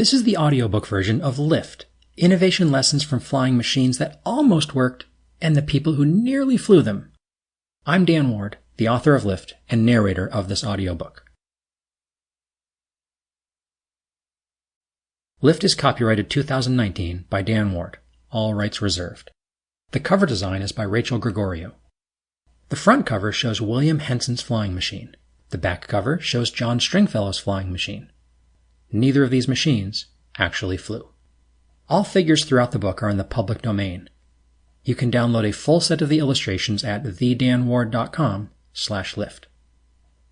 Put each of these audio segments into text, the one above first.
This is the audiobook version of Lift, Innovation Lessons from Flying Machines That Almost Worked and the People Who Nearly Flew Them. I'm Dan Ward, the author of Lift and narrator of this audiobook. Lift is copyrighted 2019 by Dan Ward, all rights reserved. The cover design is by Rachel Gregorio. The front cover shows William Henson's flying machine. The back cover shows John Stringfellow's flying machine. Neither of these machines actually flew. All figures throughout the book are in the public domain. You can download a full set of the illustrations at thedanward.com/lift.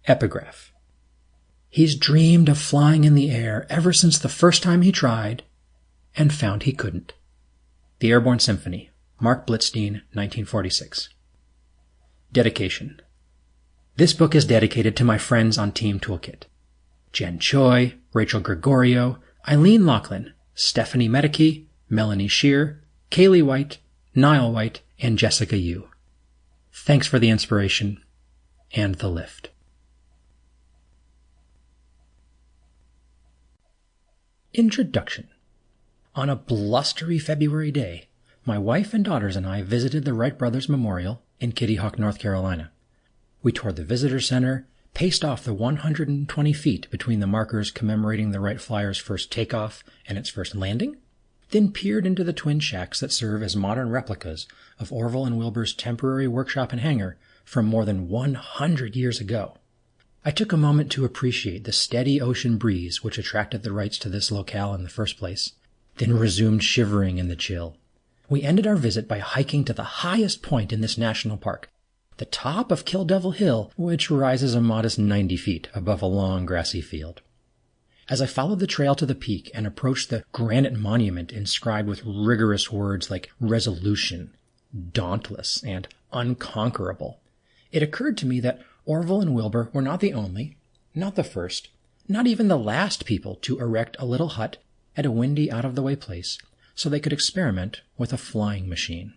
Epigraph. He's dreamed of flying in the air ever since the first time he tried and found he couldn't. The Airborne Symphony, Mark Blitzstein, 1946. Dedication. This book is dedicated to my friends on Team Toolkit. Jen Choi, Rachel Gregorio, Eileen Laughlin, Stephanie Medeke, Melanie Shear, Kaylee White, Niall White, and Jessica Yu. Thanks for the inspiration and the lift. Introduction. On a blustery February day, my wife and daughters and I visited the Wright Brothers Memorial in Kitty Hawk, North Carolina. We toured the visitor center, paced off the 120 feet between the markers commemorating the Wright Flyer's first takeoff and its first landing, then peered into the twin shacks that serve as modern replicas of Orville and Wilbur's temporary workshop and hangar from more than 100 years ago. I took a moment to appreciate the steady ocean breeze which attracted the Wrights to this locale in the first place, then resumed shivering in the chill. We ended our visit by hiking to the highest point in this national park, the top of Kill Devil Hill, which rises a modest 90 feet above a long grassy field. As I followed the trail to the peak and approached the granite monument inscribed with rigorous words like resolution, dauntless, and unconquerable, it occurred to me that Orville and Wilbur were not the only, not the first, not even the last people to erect a little hut at a windy, out-of-the-way place so they could experiment with a flying machine.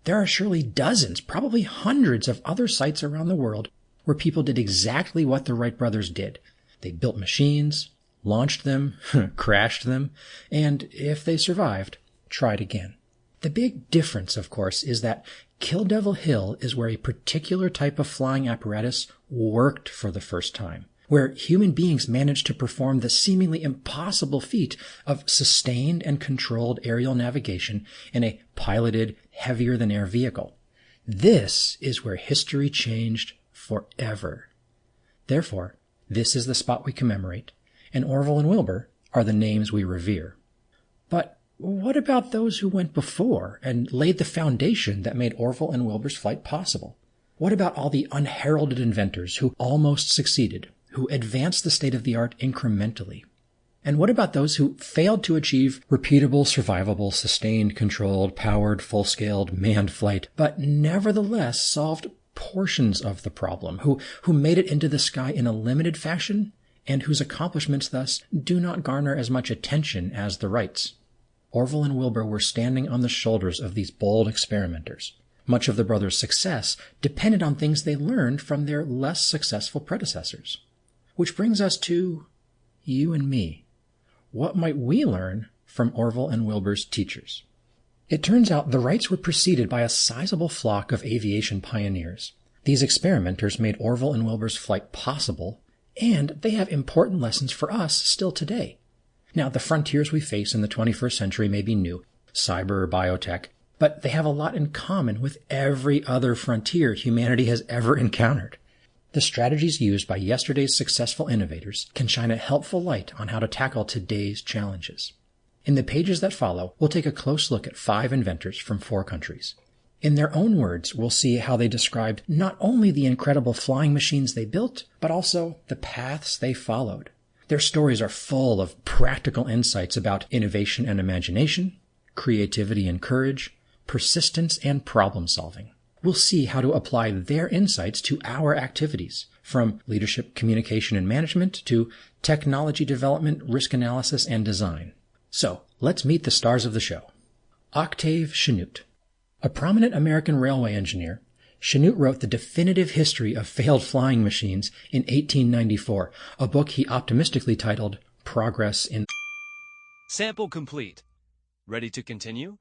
There are surely dozens, probably hundreds of other sites around the world where people did exactly what the Wright brothers did. They built machines, launched them, crashed them, and if they survived, tried again. The big difference, of course, is that Kill Devil Hill is where a particular type of flying apparatus worked for the first time, where human beings managed to perform the seemingly impossible feat of sustained and controlled aerial navigation in a piloted, heavier-than-air vehicle. This is where history changed forever. Therefore, this is the spot we commemorate, and Orville and Wilbur are the names we revere. But what about those who went before and laid the foundation that made Orville and Wilbur's flight possible? What about all the unheralded inventors who almost succeeded, who advanced the state-of-the-art incrementally? And what about those who failed to achieve repeatable, survivable, sustained, controlled, powered, full-scaled, manned flight, but nevertheless solved portions of the problem, who made it into the sky in a limited fashion, and whose accomplishments thus do not garner as much attention as the Wrights? Orville and Wilbur were standing on the shoulders of these bold experimenters. Much of the brothers' success depended on things they learned from their less successful predecessors. Which brings us to you and me. What might we learn from Orville and Wilbur's teachers? It turns out the Wrights were preceded by a sizable flock of aviation pioneers. These experimenters made Orville and Wilbur's flight possible, and they have important lessons for us still today. Now, the frontiers we face in the 21st century may be new, cyber or biotech, but they have a lot in common with every other frontier humanity has ever encountered. The strategies used by yesterday's successful innovators can shine a helpful light on how to tackle today's challenges. In the pages that follow, we'll take a close look at 5 inventors from 4 countries. In their own words, we'll see how they described not only the incredible flying machines they built, but also the paths they followed. Their stories are full of practical insights about innovation and imagination, creativity and courage, persistence and problem solving. We'll see how to apply their insights to our activities, from leadership, communication, and management to technology development, risk analysis, and design. So, let's meet the stars of the show. Octave Chanute. A prominent American railway engineer, Chanute wrote The Definitive History of Failed Flying Machines in 1894, a book he optimistically titled Progress in Sample complete. Ready to continue?